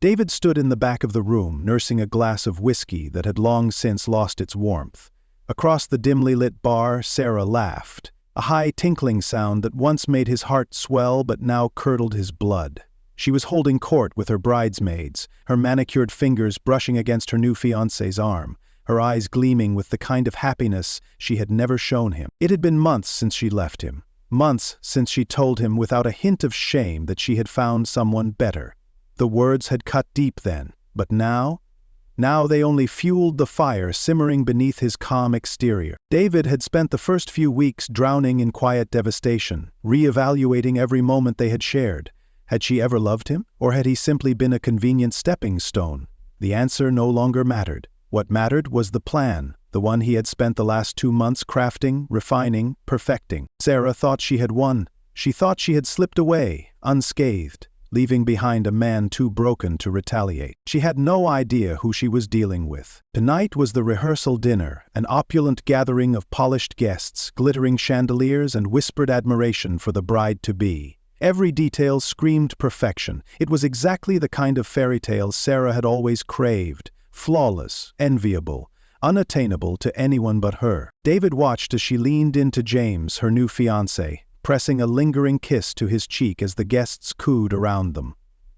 David stood in the back of the room, nursing a glass of whiskey that had long since lost its warmth. Across the dimly lit bar, Sarah laughed, a high tinkling sound that once made his heart swell but now curdled his blood. She was holding court with her bridesmaids, her manicured fingers brushing against her new fiancé's arm, her eyes gleaming with the kind of happiness she had never shown him. It had been months since she left him, months since she told him without a hint of shame that she had found someone better. The words had cut deep then, but now they only fueled the fire simmering beneath his calm exterior. David had spent the first few weeks drowning in quiet devastation, re-evaluating every moment they had shared. Had she ever loved him, or had he simply been a convenient stepping stone? The answer no longer mattered. What mattered was the plan, the one he had spent the last 2 months crafting, refining, perfecting. Sarah thought she had won. She thought she had slipped away, unscathed, leaving behind a man too broken to retaliate. She had no idea who she was dealing with. Tonight was the rehearsal dinner, an opulent gathering of polished guests, glittering chandeliers, and whispered admiration for the bride-to-be. Every detail screamed perfection. It was exactly the kind of fairy tale Sarah had always craved, flawless, enviable, unattainable to anyone but her. David watched as she leaned into James, her new fiancé, pressing a lingering kiss to his cheek as the guests cooed around them.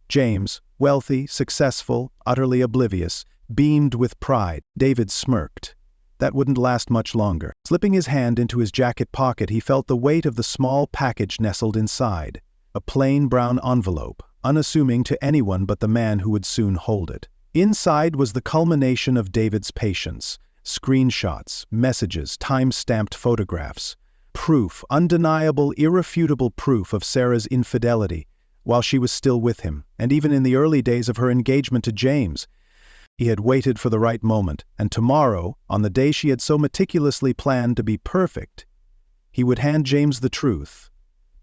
James, wealthy, successful, utterly oblivious, beamed with pride. David smirked. That wouldn't last much longer. Slipping his hand into his jacket pocket, he felt the weight of the small package nestled inside. A plain brown envelope, unassuming to anyone but the man who would soon hold it. Inside was the culmination of David's patience. Screenshots, messages, time-stamped photographs. Proof, undeniable, irrefutable proof of Sarah's infidelity, while she was still with him, and even in the early days of her engagement to James. He had waited for the right moment, and tomorrow, on the day she had so meticulously planned to be perfect, he would hand James the truth.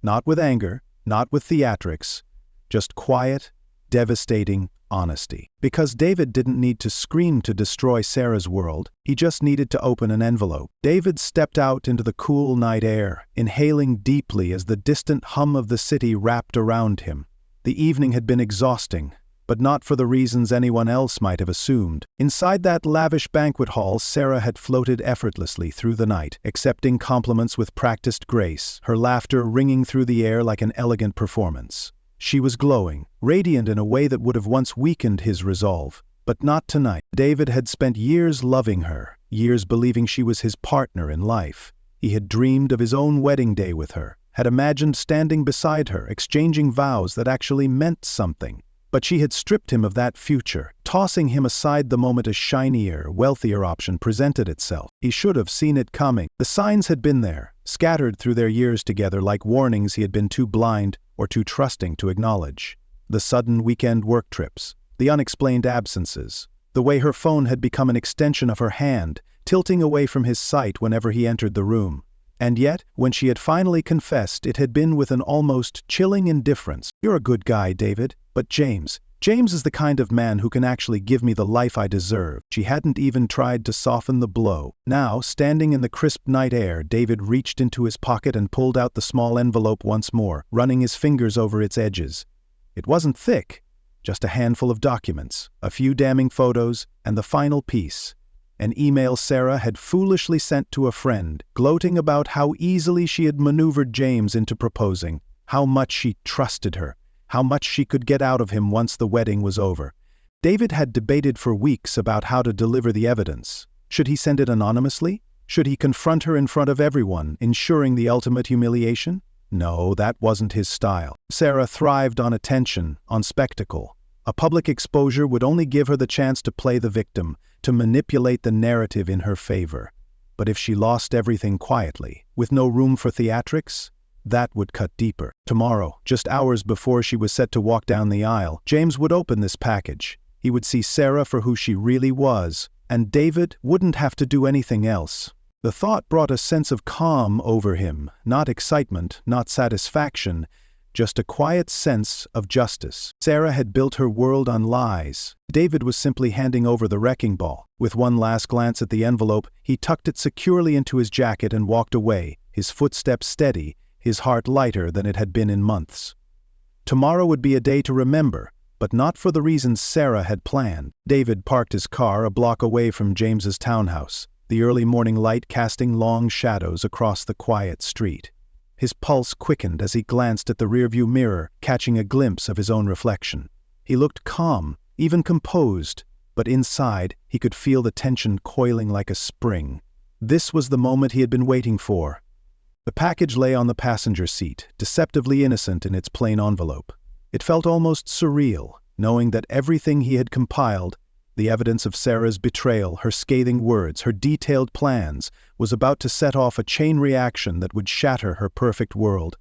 Not with anger, not with theatrics, just quiet, devastating honesty. Because David didn't need to scream to destroy Sarah's world, he just needed to open an envelope. David stepped out into the cool night air, inhaling deeply as the distant hum of the city wrapped around him. The evening had been exhausting, but not for the reasons anyone else might have assumed. Inside that lavish banquet hall, Sarah had floated effortlessly through the night, accepting compliments with practiced grace, her laughter ringing through the air like an elegant performance. She was glowing, radiant in a way that would have once weakened his resolve. But not tonight. David had spent years loving her, years believing she was his partner in life. He had dreamed of his own wedding day with her, had imagined standing beside her, exchanging vows that actually meant something. But she had stripped him of that future, tossing him aside the moment a shinier, wealthier option presented itself. He should have seen it coming. The signs had been there, scattered through their years together like warnings he had been too blind or too trusting to acknowledge. The sudden weekend work trips, the unexplained absences, the way her phone had become an extension of her hand, tilting away from his sight whenever he entered the room. And yet, when she had finally confessed, it had been with an almost chilling indifference. "You're a good guy, David, but James is the kind of man who can actually give me the life I deserve." She hadn't even tried to soften the blow. Now, standing in the crisp night air, David reached into his pocket and pulled out the small envelope once more, running his fingers over its edges. It wasn't thick, just a handful of documents, a few damning photos, and the final piece. An email Sarah had foolishly sent to a friend, gloating about how easily she had maneuvered James into proposing, how much she trusted her, how much she could get out of him once the wedding was over. David had debated for weeks about how to deliver the evidence. Should he send it anonymously? Should he confront her in front of everyone, ensuring the ultimate humiliation? No, that wasn't his style. Sarah thrived on attention, on spectacle. A public exposure would only give her the chance to play the victim, to manipulate the narrative in her favor. But if she lost everything quietly, with no room for theatrics, that would cut deeper. Tomorrow, just hours before she was set to walk down the aisle, James would open this package. He would see Sarah for who she really was, and David wouldn't have to do anything else. The thought brought a sense of calm over him, not excitement, not satisfaction, just a quiet sense of justice. Sarah had built her world on lies. David was simply handing over the wrecking ball. With one last glance at the envelope, he tucked it securely into his jacket and walked away, his footsteps steady, his heart lighter than it had been in months. Tomorrow would be a day to remember, but not for the reasons Sarah had planned. David parked his car a block away from James's townhouse, the early morning light casting long shadows across the quiet street. His pulse quickened as he glanced at the rearview mirror, catching a glimpse of his own reflection. He looked calm, even composed, but inside he could feel the tension coiling like a spring. This was the moment he had been waiting for. The package lay on the passenger seat, deceptively innocent in its plain envelope. It felt almost surreal, knowing that everything he had compiled, the evidence of Sarah's betrayal, her scathing words, her detailed plans, was about to set off a chain reaction that would shatter her perfect world.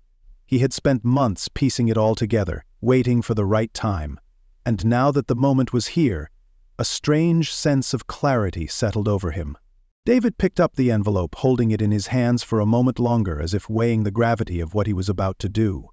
He had spent months piecing it all together, waiting for the right time. And now that the moment was here, a strange sense of clarity settled over him. David picked up the envelope, holding it in his hands for a moment longer, as if weighing the gravity of what he was about to do.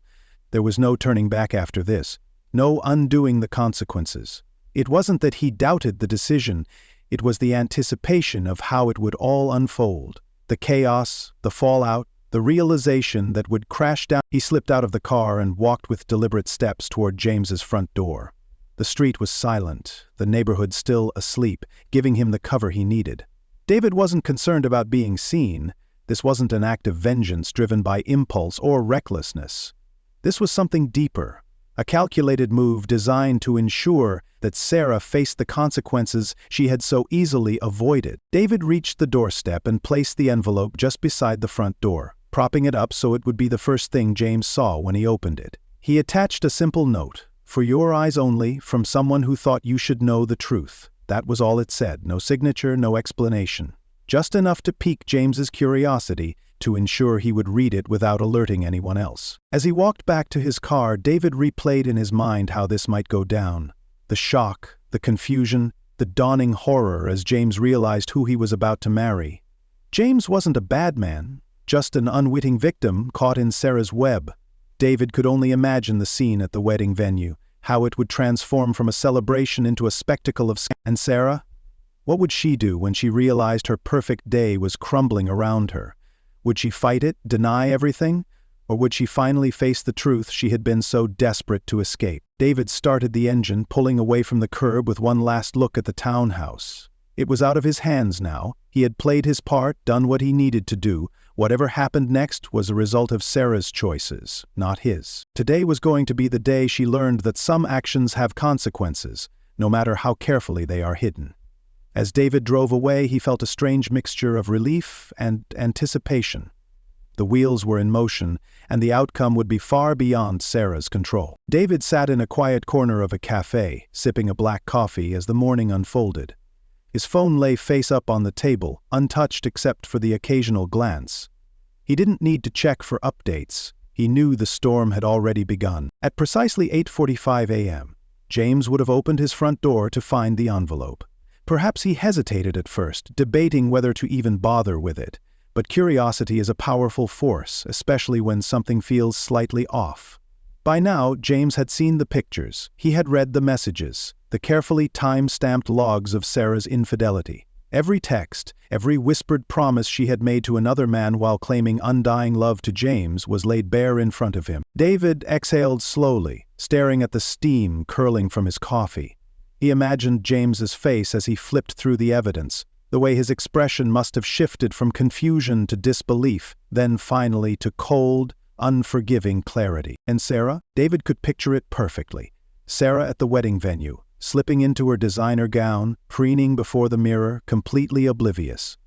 There was no turning back after this, no undoing the consequences. It wasn't that he doubted the decision, it was the anticipation of how it would all unfold. The chaos, the fallout, the realization that would crash down. He slipped out of the car and walked with deliberate steps toward James's front door. The street was silent, the neighborhood still asleep, giving him the cover he needed. David wasn't concerned about being seen. This wasn't an act of vengeance driven by impulse or recklessness. This was something deeper, a calculated move designed to ensure that Sarah faced the consequences she had so easily avoided. David reached the doorstep and placed the envelope just beside the front door, propping it up so it would be the first thing James saw when he opened it. He attached a simple note, "For your eyes only, from someone who thought you should know the truth." That was all it said, no signature, no explanation. Just enough to pique James's curiosity, to ensure he would read it without alerting anyone else. As he walked back to his car, David replayed in his mind how this might go down. The shock, the confusion, the dawning horror as James realized who he was about to marry. James wasn't a bad man, just an unwitting victim caught in Sarah's web. David could only imagine the scene at the wedding venue, how it would transform from a celebration into a spectacle of scandal. And Sarah? What would she do when she realized her perfect day was crumbling around her? Would she fight it, deny everything? Or would she finally face the truth she had been so desperate to escape? David started the engine, pulling away from the curb with one last look at the townhouse. It was out of his hands now. He had played his part, done what he needed to do. Whatever happened next was a result of Sarah's choices, not his. Today was going to be the day she learned that some actions have consequences, no matter how carefully they are hidden. As David drove away, he felt a strange mixture of relief and anticipation. The wheels were in motion, and the outcome would be far beyond Sarah's control. David sat in a quiet corner of a cafe, sipping a black coffee as the morning unfolded. His phone lay face up on the table, untouched except for the occasional glance. He didn't need to check for updates. He knew the storm had already begun. At precisely 8:45 a.m., James would have opened his front door to find the envelope. Perhaps he hesitated at first, debating whether to even bother with it. But curiosity is a powerful force, especially when something feels slightly off. By now, James had seen the pictures. He had read the messages, the carefully time-stamped logs of Sarah's infidelity. Every text, every whispered promise she had made to another man while claiming undying love to James was laid bare in front of him. David exhaled slowly, staring at the steam curling from his coffee. He imagined James's face as he flipped through the evidence, the way his expression must have shifted from confusion to disbelief, then finally to cold, unforgiving clarity. And Sarah? David could picture it perfectly. Sarah at the wedding venue, slipping into her designer gown, preening before the mirror, completely oblivious.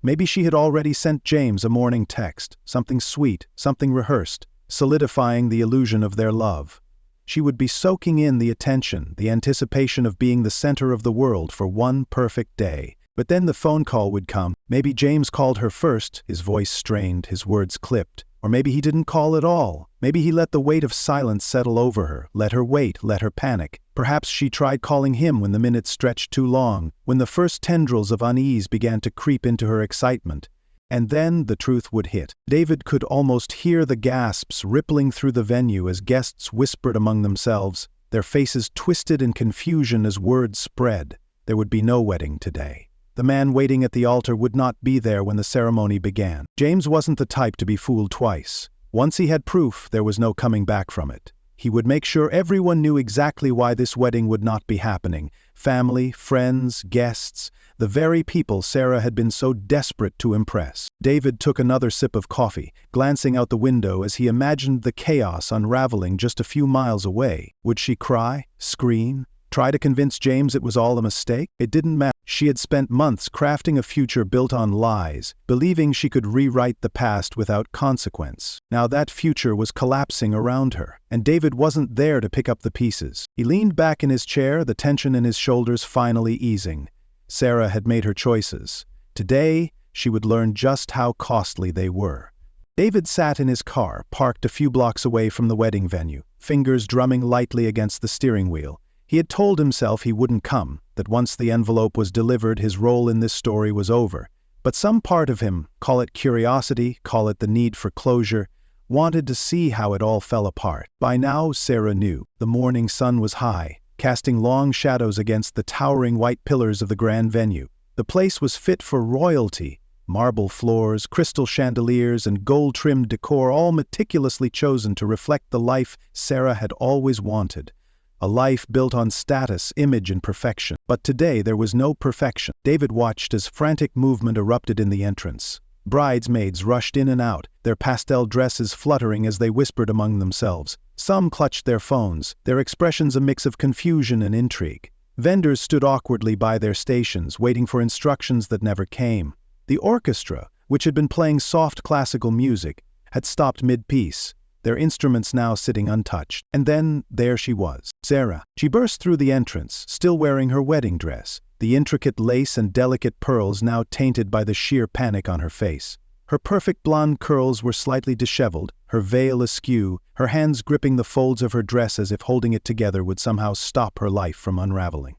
Maybe she had already sent James a morning text, something sweet, something rehearsed, solidifying the illusion of their love. She would be soaking in the attention, the anticipation of being the center of the world for one perfect day. But then the phone call would come. Maybe James called her first, his voice strained, his words clipped. Or maybe he didn't call at all. Maybe he let the weight of silence settle over her, let her wait, let her panic. Perhaps she tried calling him when the minutes stretched too long, when the first tendrils of unease began to creep into her excitement. And then the truth would hit. David could almost hear the gasps rippling through the venue as guests whispered among themselves, their faces twisted in confusion as words spread. There would be no wedding today. The man waiting at the altar would not be there when the ceremony began. James wasn't the type to be fooled twice. Once he had proof, there was no coming back from it. He would make sure everyone knew exactly why this wedding would not be happening. Family, friends, guests, the very people Sarah had been so desperate to impress. David took another sip of coffee, glancing out the window as he imagined the chaos unraveling just a few miles away. Would she cry? Scream? Try to convince James it was all a mistake? It didn't matter. She had spent months crafting a future built on lies, believing she could rewrite the past without consequence. Now that future was collapsing around her, and David wasn't there to pick up the pieces. He leaned back in his chair, the tension in his shoulders finally easing. Sarah had made her choices. Today, she would learn just how costly they were. David sat in his car, parked a few blocks away from the wedding venue, fingers drumming lightly against the steering wheel. He had told himself he wouldn't come, that once the envelope was delivered, his role in this story was over. But some part of him, call it curiosity, call it the need for closure, wanted to see how it all fell apart. By now, Sarah knew. The morning sun was high, casting long shadows against the towering white pillars of the grand venue. The place was fit for royalty. Marble floors, crystal chandeliers, and gold-trimmed decor, all meticulously chosen to reflect the life Sarah had always wanted. A life built on status, image, and perfection. But today there was no perfection. David watched as frantic movement erupted in the entrance. Bridesmaids rushed in and out, their pastel dresses fluttering as they whispered among themselves. Some clutched their phones, their expressions a mix of confusion and intrigue. Vendors stood awkwardly by their stations, waiting for instructions that never came. The orchestra, which had been playing soft classical music, had stopped mid-piece, their instruments now sitting untouched. And then, there she was, Sarah. She burst through the entrance, still wearing her wedding dress, the intricate lace and delicate pearls now tainted by the sheer panic on her face. Her perfect blonde curls were slightly disheveled, her veil askew, her hands gripping the folds of her dress as if holding it together would somehow stop her life from unraveling.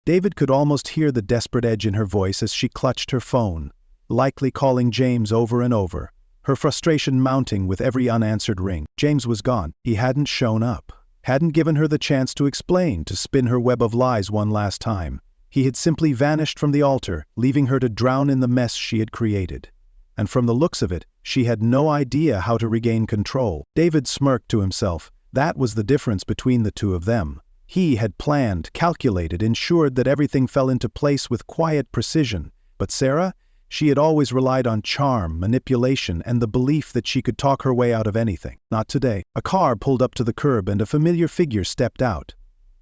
David could almost hear the desperate edge in her voice as she clutched her phone, likely calling James over and over, her frustration mounting with every unanswered ring. James was gone. He hadn't shown up, hadn't given her the chance to explain, to spin her web of lies one last time. He had simply vanished from the altar, leaving her to drown in the mess she had created. And from the looks of it, she had no idea how to regain control. David smirked to himself. That was the difference between the two of them. He had planned, calculated, ensured that everything fell into place with quiet precision. But Sarah? She had always relied on charm, manipulation, and the belief that she could talk her way out of anything. Not today. A car pulled up to the curb and a familiar figure stepped out.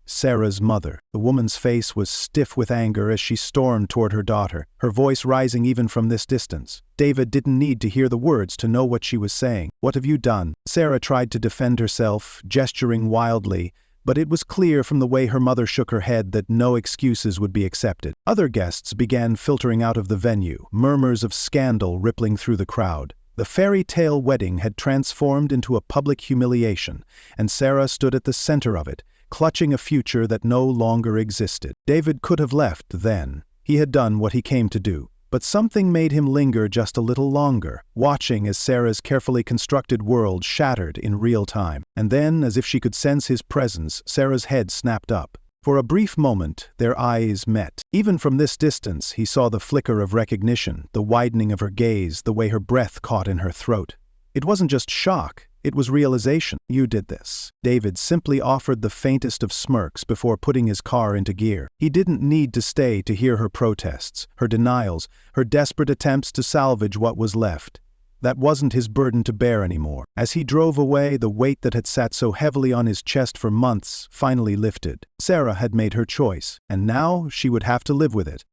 Sarah's mother. The woman's face was stiff with anger as she stormed toward her daughter, her voice rising even from this distance. David didn't need to hear the words to know what she was saying. "What have you done?" Sarah tried to defend herself, gesturing wildly, but it was clear from the way her mother shook her head that no excuses would be accepted. Other guests began filtering out of the venue, murmurs of scandal rippling through the crowd. The fairy tale wedding had transformed into a public humiliation, and Sarah stood at the center of it, clutching a future that no longer existed. David could have left then. He had done what he came to do. But something made him linger just a little longer, watching as Sarah's carefully constructed world shattered in real time. And then, as if she could sense his presence, Sarah's head snapped up. For a brief moment, their eyes met. Even from this distance, he saw the flicker of recognition, the widening of her gaze, the way her breath caught in her throat. It wasn't just shock. It was realization. "You did this." David simply offered the faintest of smirks before putting his car into gear. He didn't need to stay to hear her protests, her denials, her desperate attempts to salvage what was left. That wasn't his burden to bear anymore. As he drove away, the weight that had sat so heavily on his chest for months finally lifted. Sarah had made her choice, and now she would have to live with it.